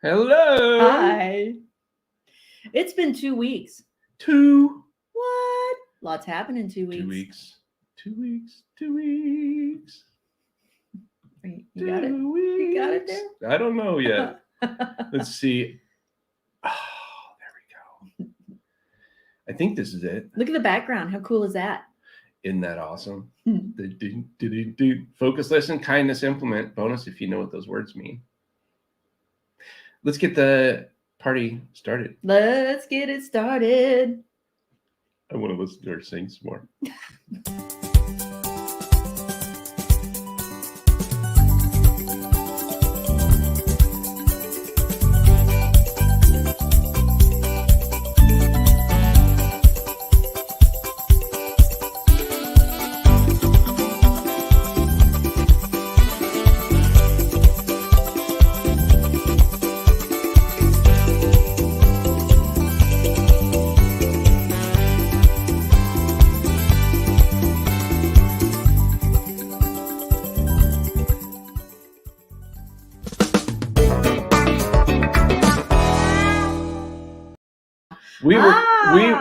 Hello. Hi. It's been 2 weeks. What? Lots happened in 2 weeks. 2 weeks. 2 weeks. 2 weeks. You got it? You got it there? I don't know yet. Let's see. Oh, there we go. I think this is it. Look at the background. How cool is that? Isn't that awesome? Focus, listen, kindness, implement. Bonus if you know what those words mean. Let's get the party started. Let's get it started. I want to listen to her sing some more.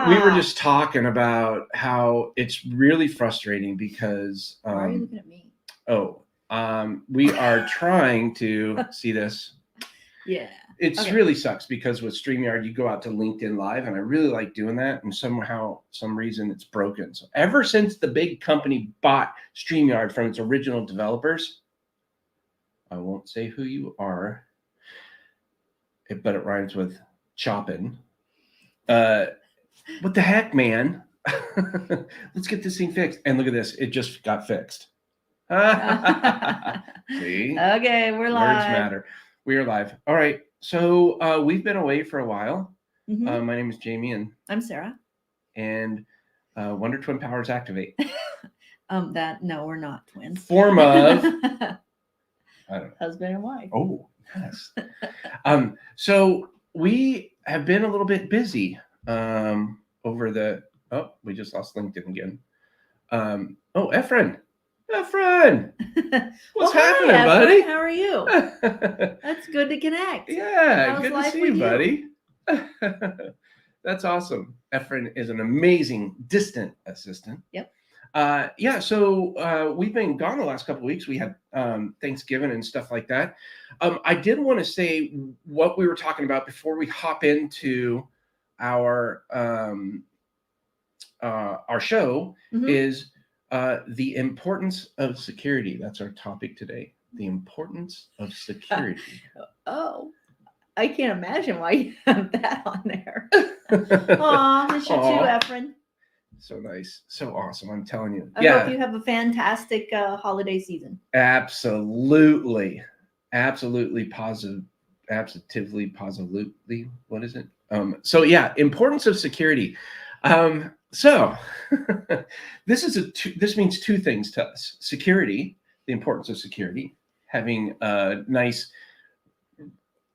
We were just talking about how it's really frustrating because Why are you looking at me? We are trying to see this. Yeah. It Okay. really sucks because with StreamYard you go out to LinkedIn Live and I really like doing that, and some reason it's broken. So ever since the big company bought StreamYard from its original developers, I won't say who you are, but it rhymes with choppin'. What the heck, man? Let's get this thing fixed. And look at this. It just got fixed. See? Okay, we're live. Words matter. We are live. All right. So we've been away for a while. Mm-hmm. My name is Jaime and I'm Sara. And Wonder Twin Powers activate. No, we're not twins. Form of I don't know. Husband and wife. Oh, yes. So we have been a little bit busy over the. Oh, we just lost LinkedIn again. Efren. What's happening, Efren, buddy? How are you? That's good to connect. Yeah, How's good to life see with you, buddy. That's awesome. Efren is an amazing distant assistant. Yep. So we've been gone the last couple of weeks. We had Thanksgiving and stuff like that. I did want to say what we were talking about before we hop into our show. Mm-hmm. Is the importance of security. That's our topic today. The importance of security. Oh, I can't imagine why you have that on there. Aw, miss you too, Efren. So nice. So awesome. I'm telling you. I hope you have a fantastic holiday season. Absolutely. Positively. What is it? Importance of security. So this means two things to us. Security, the importance of security, having a nice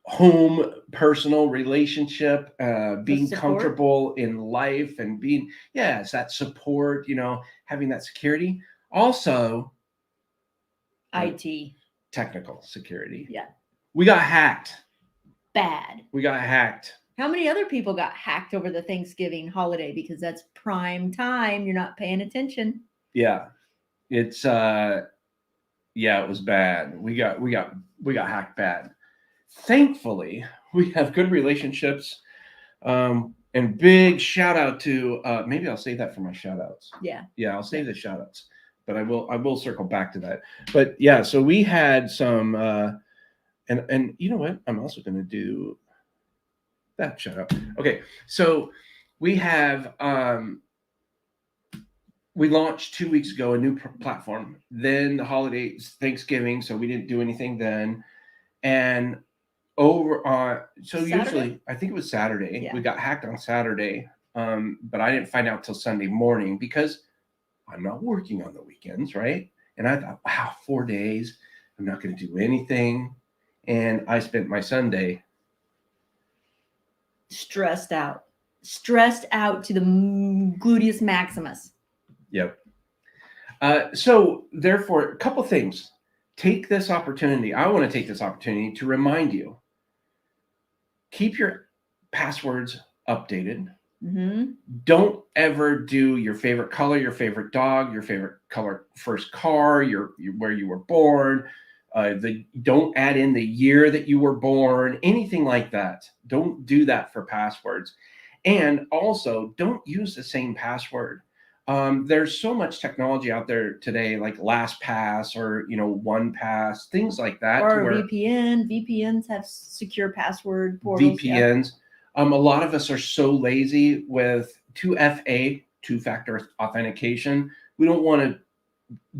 home, personal relationship, being comfortable in life and being, that support, having that security. Also, IT. Technical security. Yeah. We got hacked. Bad. We got hacked. How many other people got hacked over the Thanksgiving holiday? Because that's prime time. You're not paying attention. Yeah. It's it was bad. We got hacked bad. Thankfully, we have good relationships. And big shout out to maybe I'll save that for my shout outs. Yeah. Yeah, I'll save the shout outs. But I will circle back to that. But yeah, so we had some and you know what? I'm also gonna do that shout out. Okay, so we have we launched 2 weeks ago a new platform. Then the holidays, Thanksgiving, so we didn't do anything then. And over Saturday? Usually I think it was Saturday. Yeah. We got hacked on Saturday. But I didn't find out till Sunday morning because I'm not working on the weekends, right? And I thought, wow, 4 days, I'm not going to do anything. And I spent my Sunday stressed out to the gluteus maximus. Yep. So therefore, a couple things. Take this opportunity. I want to take this opportunity to remind you keep your passwords updated. Mm-hmm. Don't ever do your favorite color, your favorite dog, your favorite color first car, where you were born. Don't add in the year that you were born, anything like that. Don't do that for passwords. And also, don't use the same password. There's so much technology out there today, like LastPass or 1Pass, things like that. Or VPN. VPNs have secure password portals. VPNs. A lot of us are so lazy with 2FA, two-factor authentication. We don't want to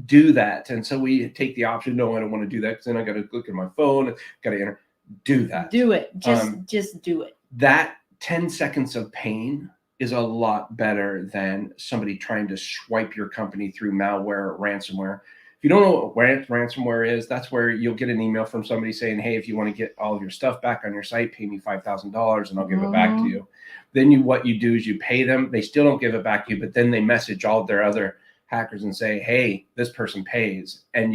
do that, and so we take the option. No, I don't want to do that because then I got to look at my phone. Got to enter. Do that. Do it. Just do it. That 10 seconds of pain is a lot better than somebody trying to swipe your company through malware or ransomware. If you don't know what ransomware is, that's where you'll get an email from somebody saying, hey, if you want to get all of your stuff back on your site, pay me $5,000 and I'll give it back to you. Then what you do is you pay them. They still don't give it back to you, but then they message all their other hackers and say, hey, this person pays. And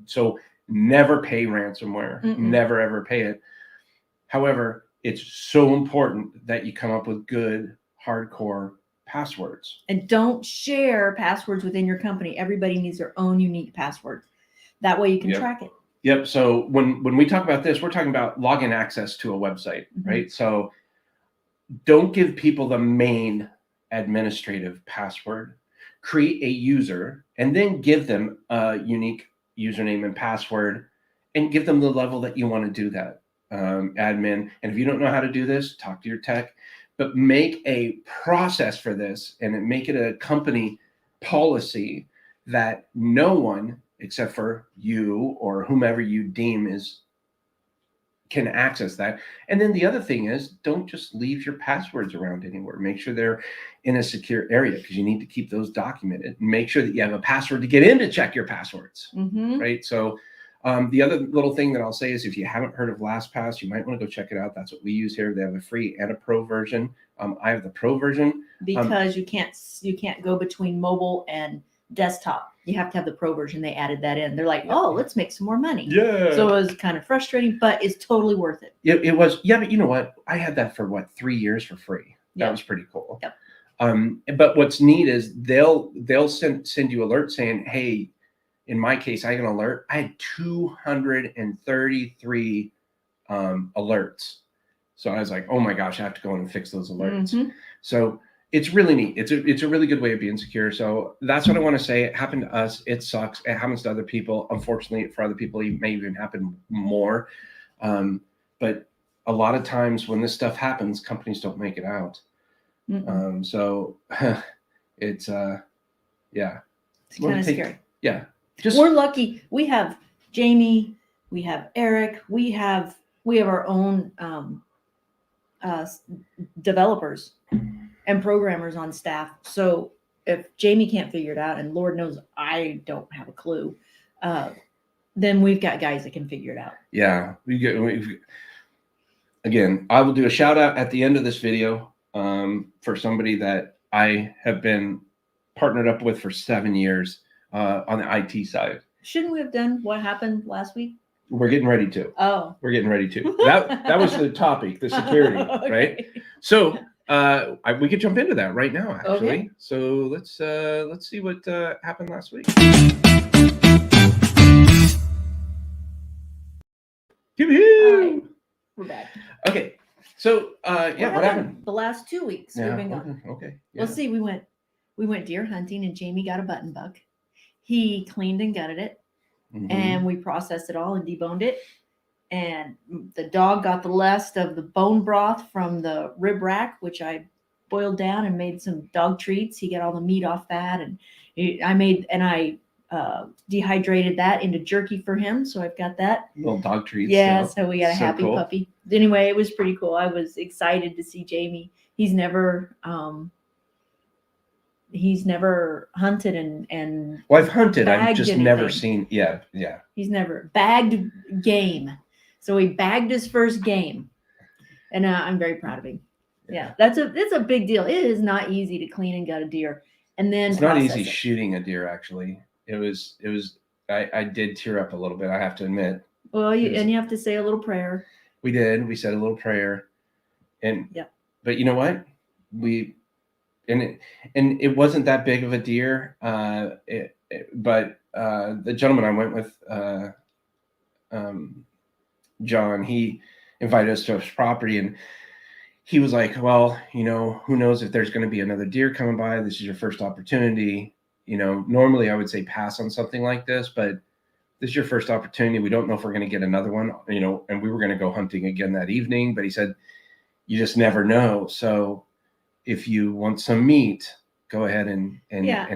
so never pay ransomware. Never, ever pay it. However, it's so important that you come up with good, hardcore passwords. And don't share passwords within your company. Everybody needs their own unique password. That way you can track it. Yep. So when we talk about this, we're talking about login access to a website, right? So don't give people the main administrative password. Create a user and then give them a unique username and password and give them the level that you want to do that. Admin. And if you don't know how to do this, talk to your tech. But make a process for this and make it a company policy that no one except for you or whomever you deem can access that. And then the other thing is, don't just leave your passwords around anywhere. Make sure they're in a secure area because you need to keep those documented. Make sure that you have a password to get in to check your passwords, right? So the other little thing that I'll say is if you haven't heard of LastPass, you might want to go check it out. That's what we use here. They have a free and a pro version. I have the pro version. Because you can't go between mobile and desktop. You have to have the pro version. They added that in. They're like, oh, let's make some more money. Yeah. So it was kind of frustrating, but it's totally worth it. It was. Yeah, but you know what? I had that for 3 years for free. That was pretty cool. Yep. But what's neat is they'll send you alerts saying, hey, in my case, I got an alert. I had 233 alerts. So I was like, oh my gosh, I have to go in and fix those alerts. So it's really neat. It's a really good way of being secure. So that's what I want to say. It happened to us. It sucks. It happens to other people. Unfortunately, for other people, it may even happen more. But a lot of times when this stuff happens, companies don't make it out. So it's yeah. It's kind of scary. Yeah. We're lucky. We have Jamie, we have Eric, we have our own developers and programmers on staff. So if Jamie can't figure it out, and Lord knows I don't have a clue, then we've got guys that can figure it out. Yeah, again, I will do a shout out at the end of this video for somebody that I have been partnered up with for 7 years on the IT side. Shouldn't we have done what happened last week? We're getting ready to. Oh, we're getting ready to. That was the topic, the security, okay. Right? So we could jump into that right now, actually. Okay. So let's see what happened last week. Right. We're back. Okay. So what happened? The last 2 weeks we've been gone. Okay. Yeah. Let's see. We went deer hunting, and Jamie got a button buck. He cleaned and gutted it. And we processed it all and deboned it. And the dog got the last of the bone broth from the rib rack, which I boiled down and made some dog treats. He got all the meat off that, and I dehydrated that into jerky for him. So I've got that. Little dog treats. Yeah, so we got a happy puppy. Anyway, it was pretty cool. I was excited to see Jamie. He's never hunted and well, I've hunted. I've just never seen. Yeah. He's never bagged game. So he bagged his first game, and I'm very proud of him. Yeah, it's a big deal. It is not easy to clean and gut a deer, and then it's not easy shooting a deer. Actually, it was. I did tear up a little bit. I have to admit. Well, you have to say a little prayer. We did. We said a little prayer. And Yep. but you know what? And it wasn't that big of a deer. But the gentleman I went with, John, he invited us to his property, and he was like, well, who knows if there's going to be another deer coming by. This is your first opportunity. Normally I would say pass on something like this, but this is your first opportunity. We don't know if we're going to get another one, and we were going to go hunting again that evening, but he said, you just never know. So if you want some meat, go ahead and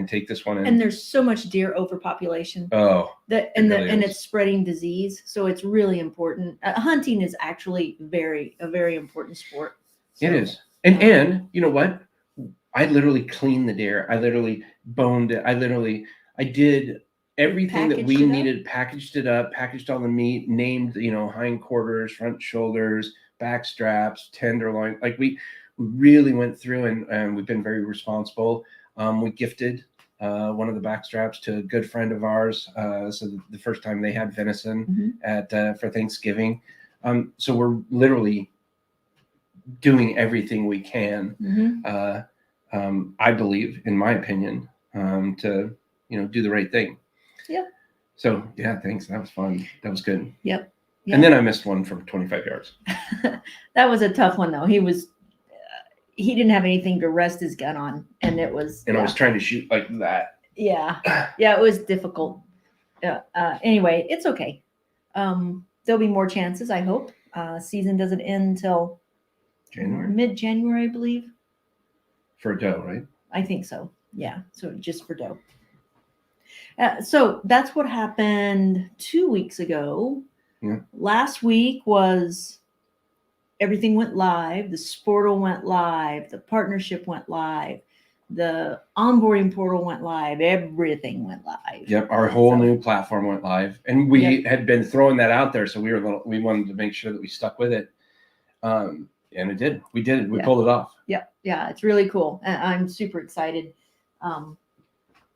take this one. And there's so much deer overpopulation. Oh, and it's spreading disease. So it's really important. Hunting is actually a very important sport. So, it is. And you know what? I literally cleaned the deer. I literally boned it. I did everything that we needed, packaged it up, packaged all the meat, named, hindquarters, front shoulders, back straps, tenderloin. Like we really went through and we've been very responsible. We gifted one of the back straps to a good friend of ours. So the first time they had venison for Thanksgiving. So we're literally doing everything we can. I believe, in my opinion, to do the right thing. Yeah. So yeah, thanks. That was fun. That was good. Yep. And then I missed one from 25 yards. That was a tough one, though. He didn't have anything to rest his gun on, and it was. And I was trying to shoot like that. Yeah, it was difficult. Anyway, it's okay. There'll be more chances, I hope. Season doesn't end until mid-January, I believe. For doe, right? I think so. Yeah. So just for doe. So that's what happened 2 weeks ago. Yeah. Last week was everything went live. The Sportal went live. The partnership went live. The onboarding portal went live. Everything went live. Yep. Our whole new platform went live, and we had been throwing that out there. So we wanted to make sure that we stuck with it. And it did. We did it. We pulled it off. Yeah. Yeah. It's really cool. I'm super excited.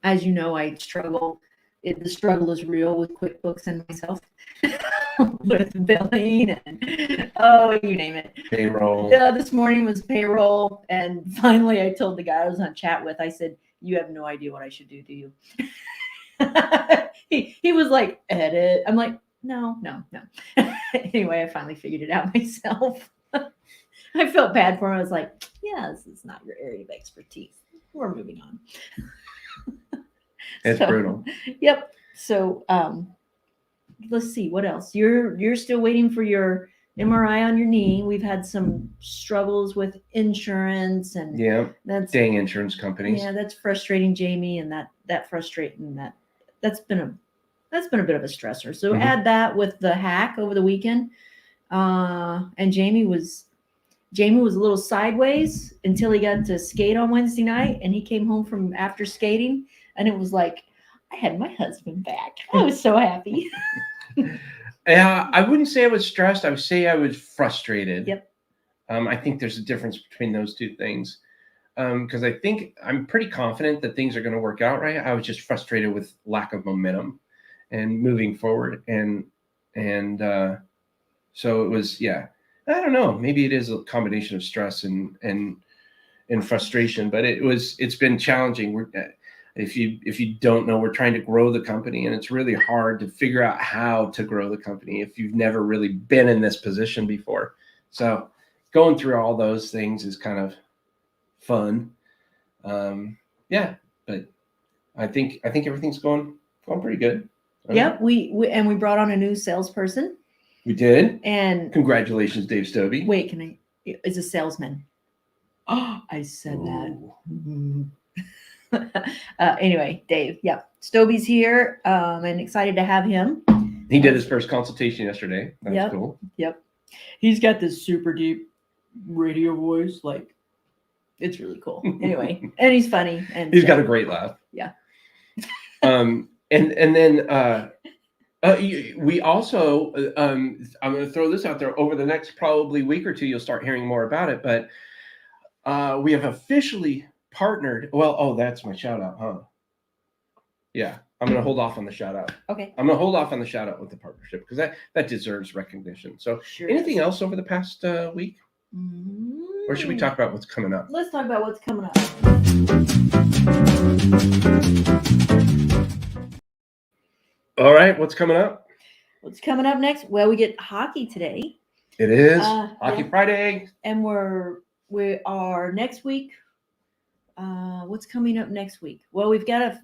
As you know, I struggle. The struggle is real with QuickBooks and myself with billing and you name it. Payroll. Yeah, this morning was payroll, and finally I told the guy I was on chat with. I said, "You have no idea what I should do, do you?" he was like, "Edit." I'm like, "No." Anyway, I finally figured it out myself. I felt bad for him. I was like, "Yeah, this is not your area of expertise. We're moving on." It's brutal. Yep. So let's see what else. You're still waiting for your MRI on your knee. We've had some struggles with insurance, and that's dang insurance companies. Yeah, that's frustrating, Jamie, and that's been a bit of a stressor. So add that with the hack over the weekend, and Jamie was a little sideways until he got to skate on Wednesday night, and he came home from after skating. And it was like, I had my husband back. I was so happy. Yeah, I wouldn't say I was stressed. I would say I was frustrated. Yep. I think there's a difference between those two things. Because I think I'm pretty confident that things are going to work out right. I was just frustrated with lack of momentum and moving forward. And so it was, I don't know. Maybe it is a combination of stress and frustration, but it's been challenging. If you don't know, we're trying to grow the company, and it's really hard to figure out how to grow the company if you've never really been in this position before. So going through all those things is kind of fun. But I think everything's going pretty good. Yep. We brought on a new salesperson. We did. And congratulations, Dave Stobie. Wait, is a salesman. Oh, I said that. Anyway, Dave. Yeah. Stobie's here. And excited to have him. He did his first consultation yesterday. That was cool. Yep. He's got this super deep radio voice. Like, it's really cool. Anyway, and he's funny. And he's got a great laugh. Yeah. And then we also, I'm going to throw this out there, over the next probably week or two, you'll start hearing more about it, but we have officially partnered. Well, that's my shout out, huh? Yeah. I'm going to hold off on the shout out. Okay. I'm going to hold off on the shout out with the partnership because that deserves recognition. So anything else over the past week? Or should we talk about what's coming up? Let's talk about what's coming up. All right, what's coming up? What's coming up next? Well, we get hockey today. It is Hockey Friday. And we are next week. What's coming up next week? Well, we've got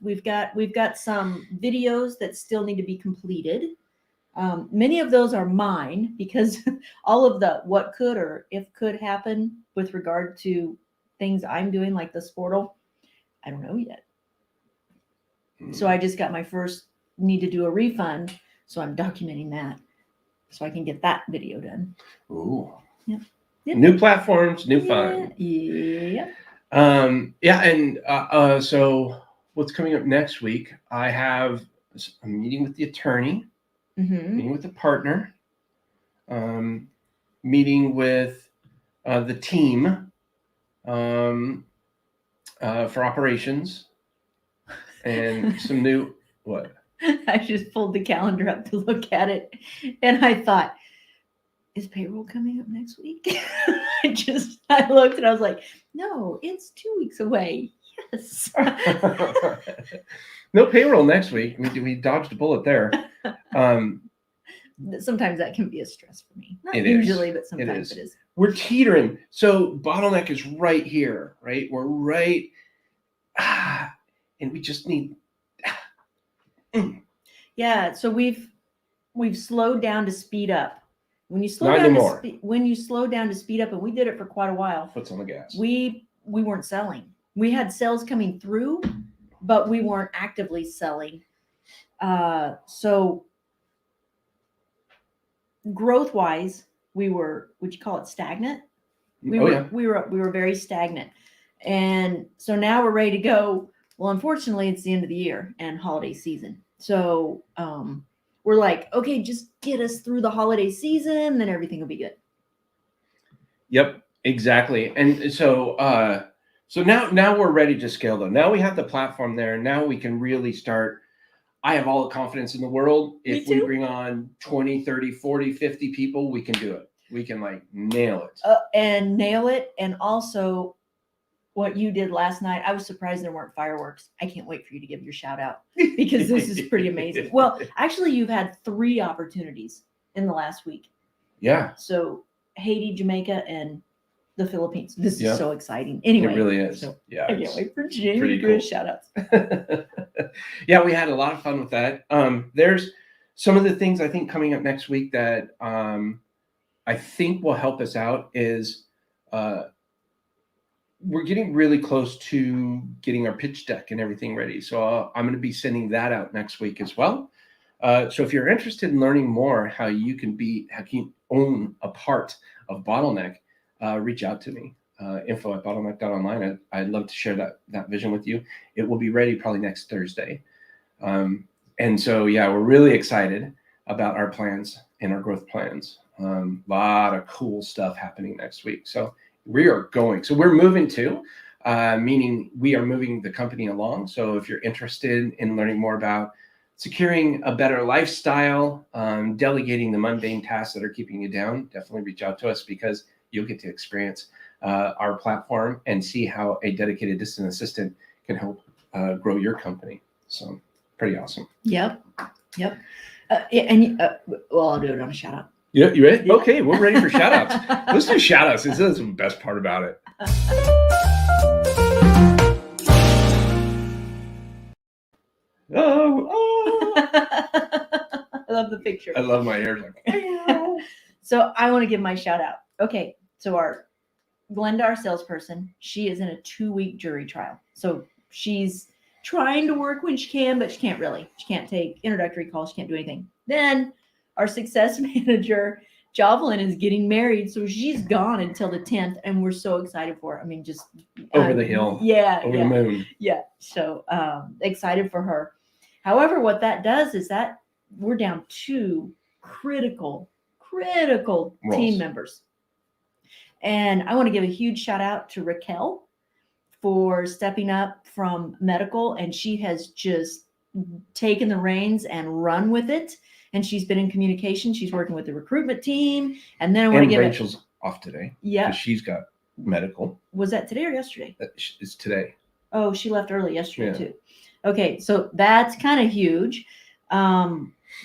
some videos that still need to be completed. Many of those are mine because all of the what could or if could happen with regard to things I'm doing, like the Sportle, I don't know yet. So I just got my first need to do a refund, so I'm documenting that so I can get that video done. Ooh. Yep. New platforms, new fun. Yeah. So what's coming up next week? I have a meeting with the attorney, meeting with the partner, meeting with the team for operations, and some new what? I just pulled the calendar up to look at it, and I thought, is payroll coming up next week? I looked and I was like, no, it's 2 weeks away. Yes. No payroll next week. We dodged a bullet there. Sometimes that can be a stress for me. Not It usually, is. but sometimes it is. We're teetering. So Bottleneck is right here, right? We're right. And we just need. Yeah. So we've slowed down to speed up. When you slow Not down anymore. when you slow down to speed up, and we did it for quite a while. Foot's on the gas. We weren't selling. We had sales coming through, but we weren't actively selling. So growth wise, we were, would you call it stagnant? We were very stagnant. And so now we're ready to go. Well, unfortunately, it's the end of the year and holiday season. So we're like, okay, just get us through the holiday season, then everything will be good. Yep, exactly. And so now we're ready to scale though. Now we have the platform there. Now we can really start. I have all the confidence in the world. If we bring on 20, 30, 40, 50 people, we can do it. We can nail it. And also what you did last night, I was surprised there weren't fireworks. I can't wait for you to give your shout out because this is pretty amazing. Well, actually, you've had 3 opportunities in the last week. Yeah. So Haiti, Jamaica, and the Philippines. This is so exciting. Anyway. It really is. So yeah. I can't wait for Jamie to do his shout outs. Yeah, we had a lot of fun with that. There's some of the things I think coming up next week that I think will help us out is we're getting really close to getting our pitch deck and everything ready. So I'm going to be sending that out next week as well. So if you're interested in learning more how you can own a part of Bottleneck, reach out to me. info@Bottleneck.Online. I'd love to share that vision with you. It will be ready probably next Thursday. And so, yeah, we're really excited about our plans and our growth plans. A lot of cool stuff happening next week. So we are going. So we're moving too, meaning we are moving the company along. So if you're interested in learning more about securing a better lifestyle, delegating the mundane tasks that are keeping you down, definitely reach out to us because you'll get to experience our platform and see how a dedicated distant assistant can help grow your company. So pretty awesome. Yep. Well, I'll do it on a shout out. Yeah, you ready? Yeah. Okay, we're ready for shout outs. Let's do shout outs. This is the best part about it. I love the picture. I love my hair. So I want to give my shout out. Okay, so our Glenda, our salesperson, she is in a 2-week jury trial. So she's trying to work when she can, but she can't really. She can't take introductory calls. She can't do anything. Then our success manager, Jovelyn, is getting married. So she's gone until the 10th. And we're so excited for her. I mean, just over the hill. Yeah. Over the moon. Yeah. So excited for her. However, what that does is that we're down 2 critical team members. And I want to give a huge shout out to Raquel for stepping up from medical. And she has just taken the reins and run with it. And she's been in communication. She's working with the recruitment team. And then I want to give Rachel's off today. Yeah. Because she's got medical. Was that today or yesterday? It's today. Oh, she left early yesterday too. Okay, so that's kind of huge.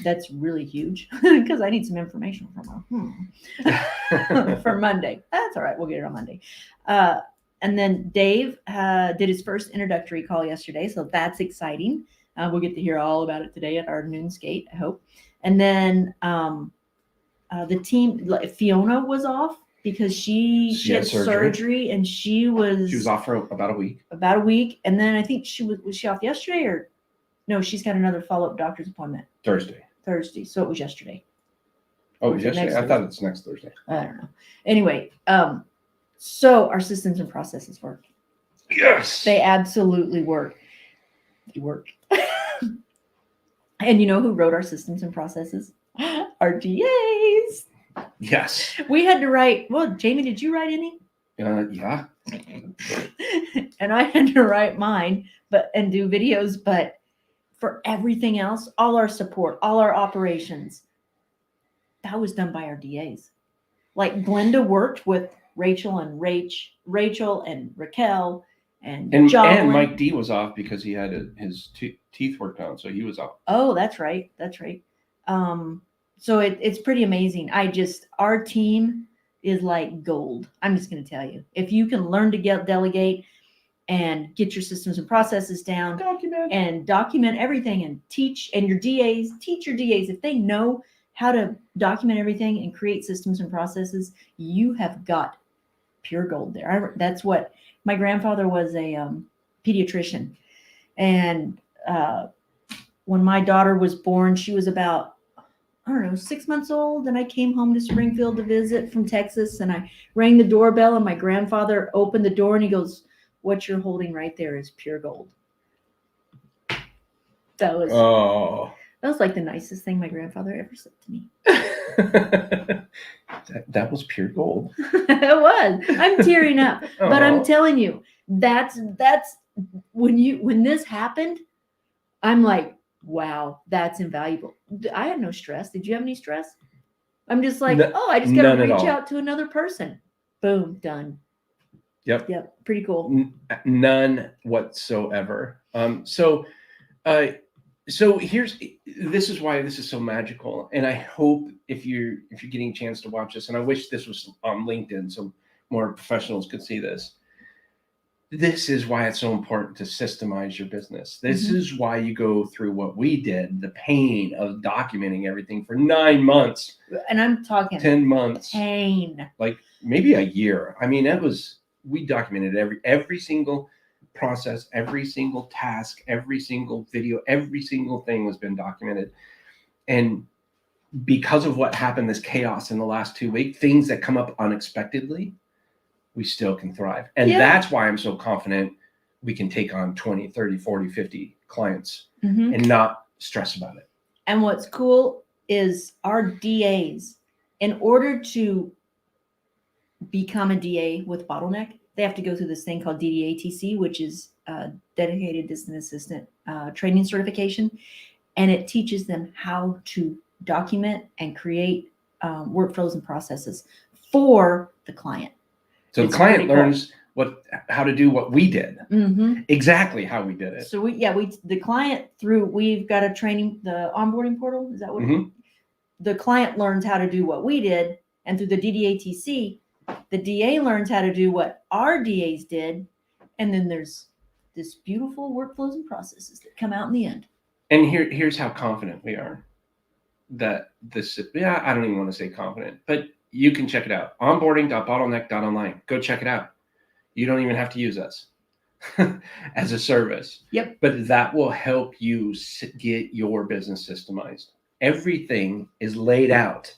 That's really huge because I need some information from her for Monday. That's all right. We'll get it on Monday. And then Dave did his first introductory call yesterday, so that's exciting. We'll get to hear all about it today at our noon skate, I hope. And then the team, Fiona was off because she had surgery and she was off for about a week. About a week, and then I think was she off yesterday or no? She's got another follow-up doctor's appointment Thursday. So it was yesterday. Oh, yesterday. I thought it's next Thursday. I don't know. Anyway, so our systems and processes work. Yes, they absolutely work. They work. And you know who wrote our systems and processes? Our DAs. Yes. We had to write. Well, Jamie, did you write any? Yeah. And I had to write mine, and do videos. But for everything else, all our support, all our operations, that was done by our DAs. Like Glenda worked with Rachel and Raquel and John. And Mike D was off because he had his teeth worked on, so he was off. Oh, that's right. So it's pretty amazing. Our team is like gold. I'm just going to tell you, if you can learn to delegate and get your systems and processes down, document everything, and teach your DAs, if they know how to document everything and create systems and processes, you have got pure gold there. That's what my grandfather was, a pediatrician. And when my daughter was born, she was about, 6 months old. And I came home to Springfield to visit from Texas, and I rang the doorbell, and my grandfather opened the door and he goes, "What you're holding right there is pure gold." That was like the nicest thing my grandfather ever said to me. that was pure gold. It was. I'm tearing up. But I'm telling you, that's when this happened, I'm like, wow, that's invaluable. I had no stress. Did you have any stress? I'm just like, I just got to reach out to another person. Boom, done. Yep. Pretty cool. None whatsoever. So this is why this is so magical. And I hope if you're getting a chance to watch this, and I wish this was on LinkedIn so more professionals could see this. This is why it's so important to systemize your business. This is why you go through what we did, the pain of documenting everything for 9 months. And I'm talking 10 months. Pain. Like maybe a year. I mean, we documented every single process, every single task, every single video, every single thing was been documented. And because of what happened, this chaos in the last 2 weeks, things that come up unexpectedly, we still can thrive. And that's why I'm so confident we can take on 20, 30, 40, 50 clients and not stress about it. And what's cool is our DAs, in order to become a DA with Bottleneck, they have to go through this thing called DDATC, which is Dedicated Distant Assistant training certification. And it teaches them how to document and create workflows and processes for the client. So the client learns how to do what we did, exactly how we did it. So the client we've got a training, the onboarding portal. Is that what the client learns how to do what we did, and through the DDATC, the DA learns how to do what our DAs did, and then there's this beautiful workflows and processes that come out in the end. And here's how confident we are that this. I don't even want to say confident, but you can check it out. Onboarding.Bottleneck.Online. Go check it out. You don't even have to use us as a service. Yep. But that will help you get your business systemized. Everything is laid out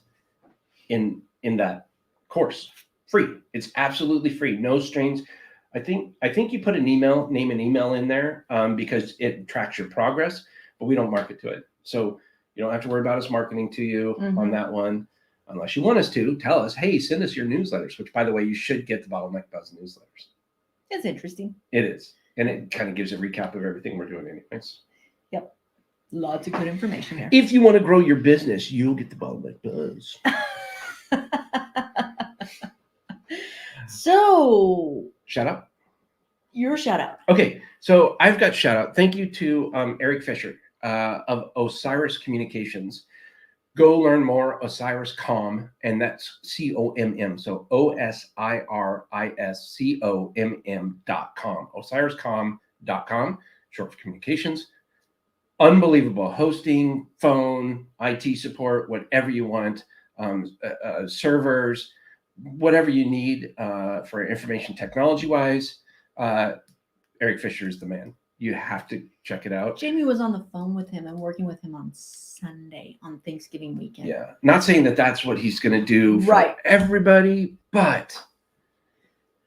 in that course. Free. It's absolutely free. No strings. I think you put name and email in there because it tracks your progress, but we don't market to it. So you don't have to worry about us marketing to you on that one. Unless you want us to, tell us, hey, send us your newsletters, which, by the way, you should get the Bottleneck Buzz newsletters. It's interesting. It is. And it kind of gives a recap of everything we're doing anyways. Yep. Lots of good information there. If you want to grow your business, you'll get the Bottleneck Buzz. So, Shout out. your shout out. Okay, so I've got shout out. Thank you to Eric Fisher of Osiris Communications. Go learn more, OsirisComm, and that's COMM. So OSIRISCOMM.com. OsirisComm.com, short for communications. Unbelievable hosting, phone, IT support, whatever you want, servers, whatever you need for information technology wise. Eric Fisher is the man. You have to check it out. Jamie was on the phone with him and working with him on Sunday on Thanksgiving weekend. Yeah, not saying that that's what he's going to do for Right. everybody, but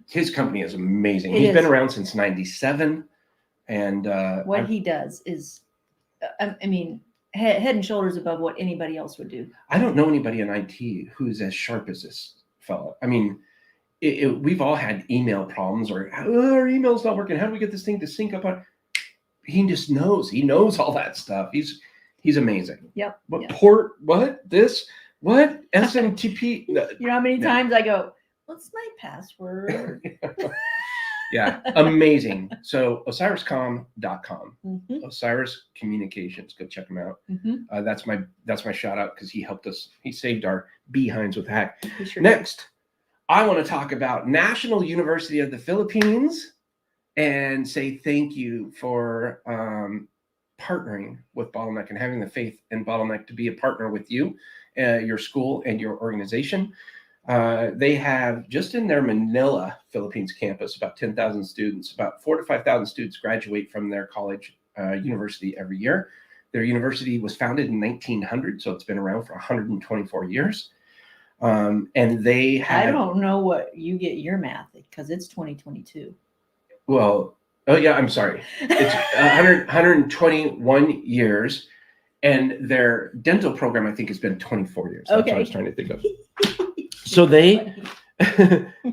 his company is amazing. He's been around since '97, and what he does is, I mean, head and shoulders above what anybody else would do. I don't know anybody in IT who's as sharp as this fellow. I mean, we've all had email problems, or our email's not working. How do we get this thing to sync up on? He just knows. He knows all that stuff. He's amazing. Yep. What yep. port? What this? What SMTP? You know how many times I go, what's my password? Yeah, amazing. So OsirisComm.com, Mm-hmm. Osiris Communications. Go check them out. Mm-hmm. That's my shout out because he helped us. He saved our behinds with hack. Sure Next, I want to talk about National University of the Philippines and say thank you for partnering with Bottleneck and having the faith in Bottleneck to be a partner with you, your school, and your organization. They have, just in their Manila, Philippines campus, about 10,000 students. About 4,000 to 5,000 students graduate from their college university every year. Their university was founded in 1900, so it's been around for 124 years. And they have... I don't know what you get your math, because it's 2022. Well, oh yeah, I'm sorry. It's 121 years, and their dental program, I think, has been 24 years. That's what I was trying to think of. So they,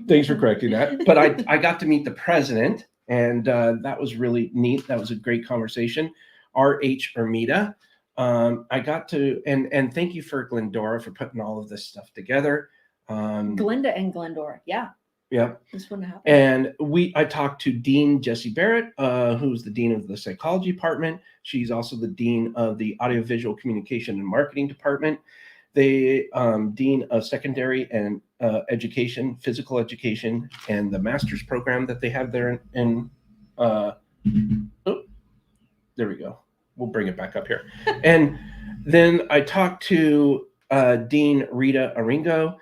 thanks for correcting that. But I got to meet the president, and that was really neat. That was a great conversation. R.H. Ermita. I got to, and thank you for Glendora for putting all of this stuff together. Glenda and Glendora, yeah. Yeah. This wouldn't happen. And I talked to Dean Jessie Barrett, who's the dean of the psychology department. She's also the dean of the audiovisual communication and marketing department. The dean of secondary and education, physical education, and the master's program that they have there there we go. We'll bring it back up here. And then I talked to Dean Rita Aringo,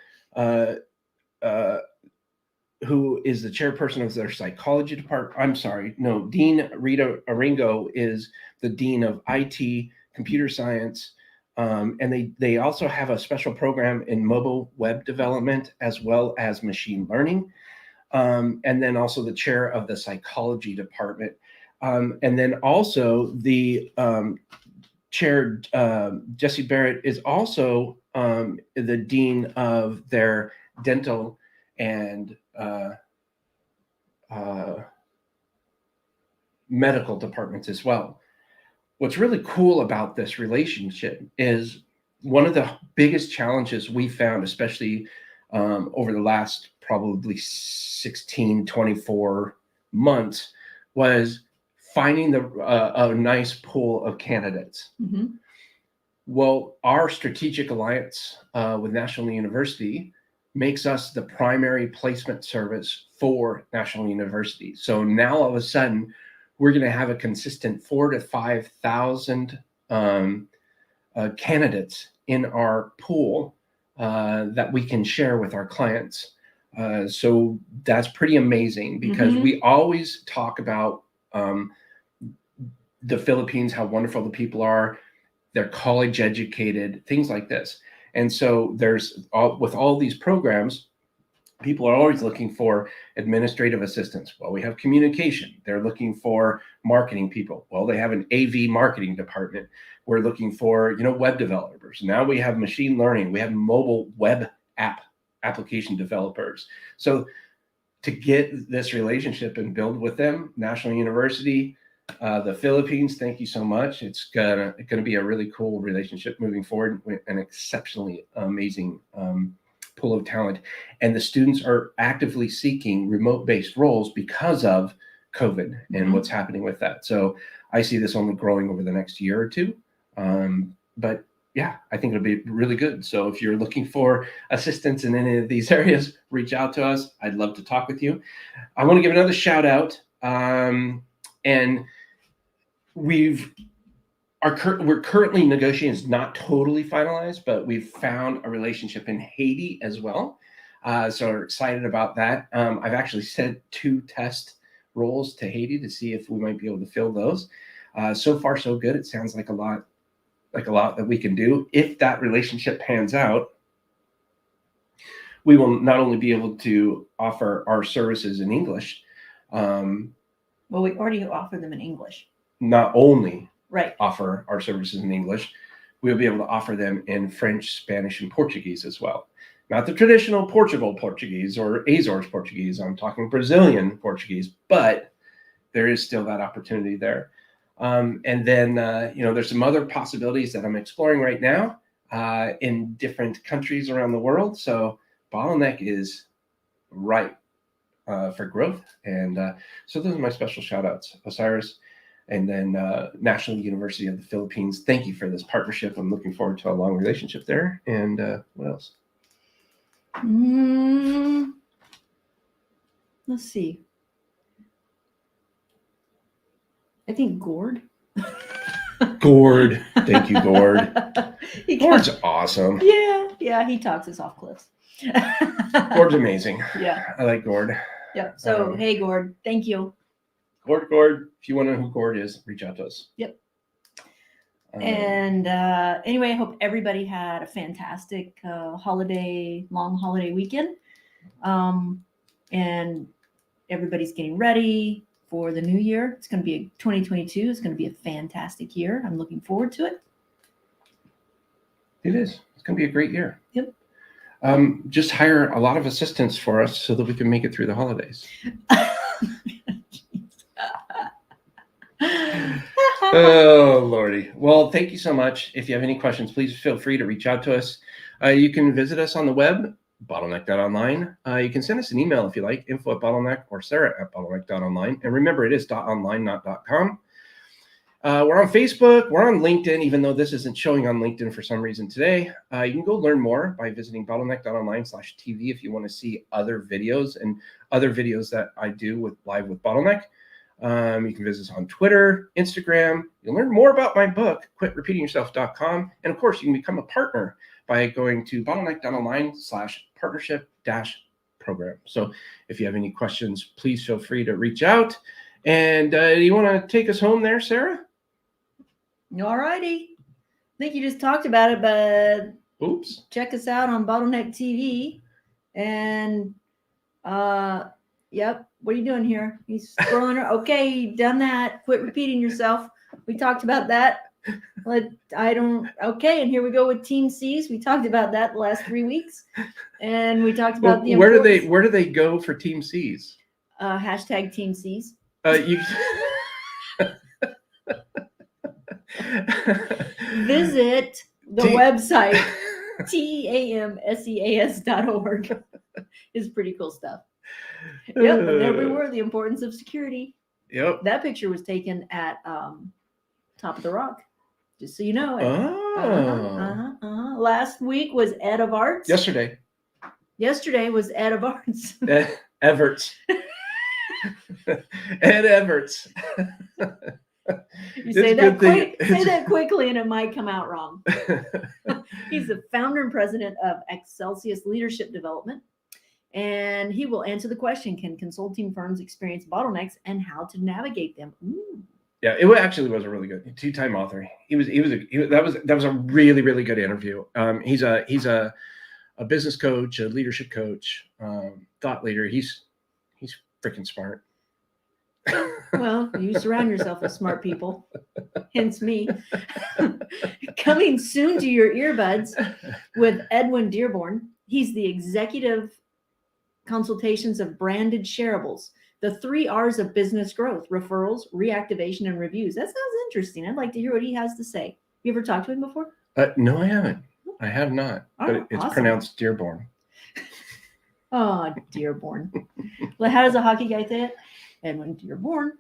who is the chairperson of their psychology department. I'm sorry, no, Dean Rita Aringo is the dean of IT, computer science, and they also have a special program in mobile web development as well as machine learning, and then also the chair of the psychology department, and then also the chair, Jessie Barrett, is also the dean of their dental and medical departments as well. What's really cool about this relationship is one of the biggest challenges we found, especially over the last probably 16, 24 months, was finding a nice pool of candidates. Mm-hmm. Well, our strategic alliance with National University makes us the primary placement service for National University. So now all of a sudden, we're going to have a consistent 4,000 to 5,000 candidates in our pool that we can share with our clients. So that's pretty amazing, because we always talk about the Philippines, how wonderful the people are, they're college educated, things like this. And so with all these programs, people are always looking for administrative assistants. Well, we have communication. They're looking for marketing people. Well, they have an AV marketing department. We're looking for, web developers. Now we have machine learning. We have mobile web application developers. So to get this relationship and build with them, National University, the Philippines, thank you so much. It's gonna be a really cool relationship moving forward, with an exceptionally amazing pool of talent, and the students are actively seeking remote-based roles because of COVID and what's happening with that. So I see this only growing over the next year or two. But yeah, I think it'll be really good. So if you're looking for assistance in any of these areas, reach out to us. I'd love to talk with you. I want to give another shout out. And we're currently negotiating. It's not totally finalized, but we've found a relationship in Haiti as well. So we're excited about that. I've actually sent 2 test roles to Haiti to see if we might be able to fill those. So far, so good. It sounds like a lot that we can do. If that relationship pans out, we will not only be able to offer our services in English. Well, we already offer them in English. Not only Right. offer our services in English, we'll be able to offer them in French, Spanish, and Portuguese as well. Not the traditional Portugal Portuguese or Azores Portuguese. I'm talking Brazilian Portuguese, but there is still that opportunity there. And then, there's some other possibilities that I'm exploring right now in different countries around the world. So Bottleneck is ripe for growth. And so those are my special shout outs. Osiris, and then National University of the Philippines. Thank you for this partnership. I'm looking forward to a long relationship there. And what else? Let's see. I think Gord. Gord. Thank you, Gord. Gord's awesome. Yeah, he talks us off cliffs. Gord's amazing. Yeah. I like Gord. Yep. So, hey, Gord, thank you. Gord. If you want to know who Gord is, reach out to us. Yep. And anyway, I hope everybody had a fantastic long holiday weekend. And everybody's getting ready for the new year. It's going to be 2022. It's going to be a fantastic year. I'm looking forward to it. It is. It's going to be a great year. Yep. Just hire a lot of assistants for us so that we can make it through the holidays. Oh, Lordy. Well, thank you so much. If you have any questions, please feel free to reach out to us. You can visit us on the web, Bottleneck.Online. You can send us an email if you like, info@Bottleneck or Sarah@Bottleneck.Online. And remember, it is .online, not .com. We're on Facebook. We're on LinkedIn, even though this isn't showing on LinkedIn for some reason today. You can go learn more by visiting Bottleneck.Online/TV if you want to see other videos and other videos that I do live with Bottleneck. You can visit us on Twitter, Instagram. You'll learn more about my book, QuitRepeatingYourself.com. And of course, you can become a partner by going to Bottleneck.Online/partnership-program. So if you have any questions, please feel free to reach out. And you want to take us home there, Sarah? All righty. I think you just talked about it, but oops. Check us out on Bottleneck TV. And yep. What are you doing here? He's scrolling. Okay, you've done that. Quit repeating yourself. We talked about that. Okay, and here we go with Team C's. We talked about that the last 3 weeks, and we talked about the where do they go for Team C's? Hashtag Team C's. Visit the website TAMSEAS.org. It's pretty cool stuff. Yep, and there we were, the importance of security. Yep. That picture was taken at Top of the Rock, just so you know. Last week was Ed of Arts. Yesterday was Ed of Arts. Everts. Ed Everts. You say that quickly and it might come out wrong. He's the founder and president of Excelsius Leadership Development. And he will answer the question: can consulting firms experience bottlenecks and how to navigate them? Ooh. Yeah, it actually was a really good 2-time author. That was a really, really good interview. He's a business coach, a leadership coach, thought leader. He's freaking smart. Well, you surround yourself with smart people, hence me. Coming soon to your earbuds with Edwin Dearborn. He's the executive consultations of branded shareables, the 3 R's of business growth: referrals, reactivation, and reviews. That sounds interesting. I'd like to hear what he has to say. You ever talked to him before? No, I haven't. I have not. But it's awesome. Pronounced Dearborn. Oh, Dearborn. Well, how does a hockey guy say it? Edwin Dearborn.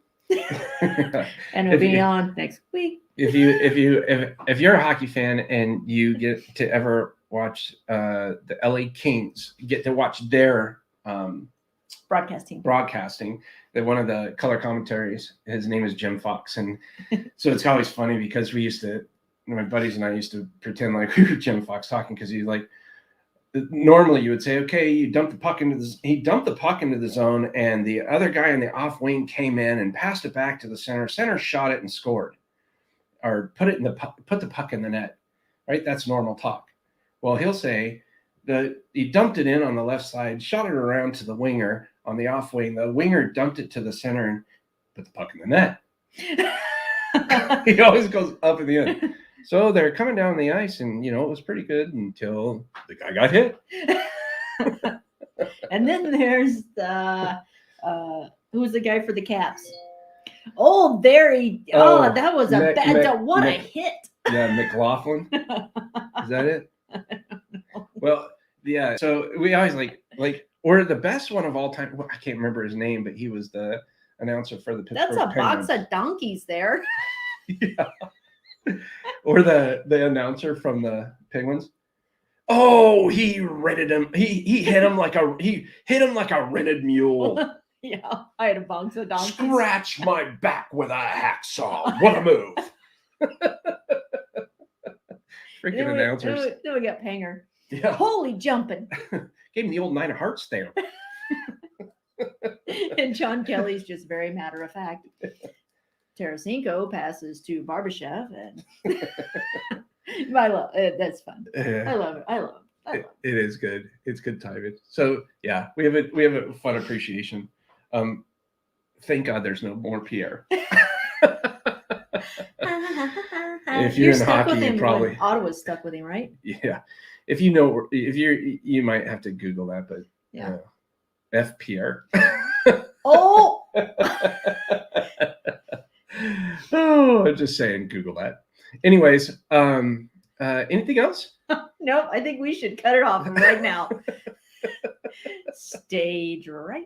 And it'll be on next week. If you're a hockey fan and you get to ever watch the LA Kings, get to watch their broadcasting, that one of the color commentaries, his name is Jim Fox, and so it's always funny because my buddies and I used to pretend like we were Jim Fox talking, because he's like, normally you would say, okay, he dumped the puck into the zone, and the other guy in the off wing came in and passed it back to the center shot it and scored, or put the puck in the net, right? That's normal talk. Well, he'll say he dumped it in on the left side, shot it around to the winger on the off wing, the winger dumped it to the center and put the puck in the net. He always goes up in the end. So they're coming down the ice, and it was pretty good until the guy got hit. And then there's the who's the guy for the Caps? Oh, that was a bad. What a hit! Yeah, McLaughlin. Is that it? Well, yeah. So we always or the best one of all time. Well, I can't remember his name, but he was the announcer for the Pittsburgh That's a Penguins. box of donkeys there. Yeah. Or the announcer from the Penguins. Oh, he rented him. He hit him like a rented mule. Yeah, I had a box of donkeys. Scratch my back with a hacksaw. What a move! Freaking announcers. Then we got Panger. Yeah. Holy jumping. Gave him the old 9 of Hearts there. And John Kelly's just very matter of fact. Tarasenko passes to Barbashev, and I love it. That's fun. I love it. It is good. It's good timing. So yeah, we have a fun appreciation. Thank God there's no more Pierre. If you're in hockey, you probably Ottawa's stuck with him, right? Yeah. If you might have to Google that, but yeah. F Pierre. Oh. Oh, I'm just saying, Google that. Anyways, anything else? Nope, I think we should cut it off right now. Stage right.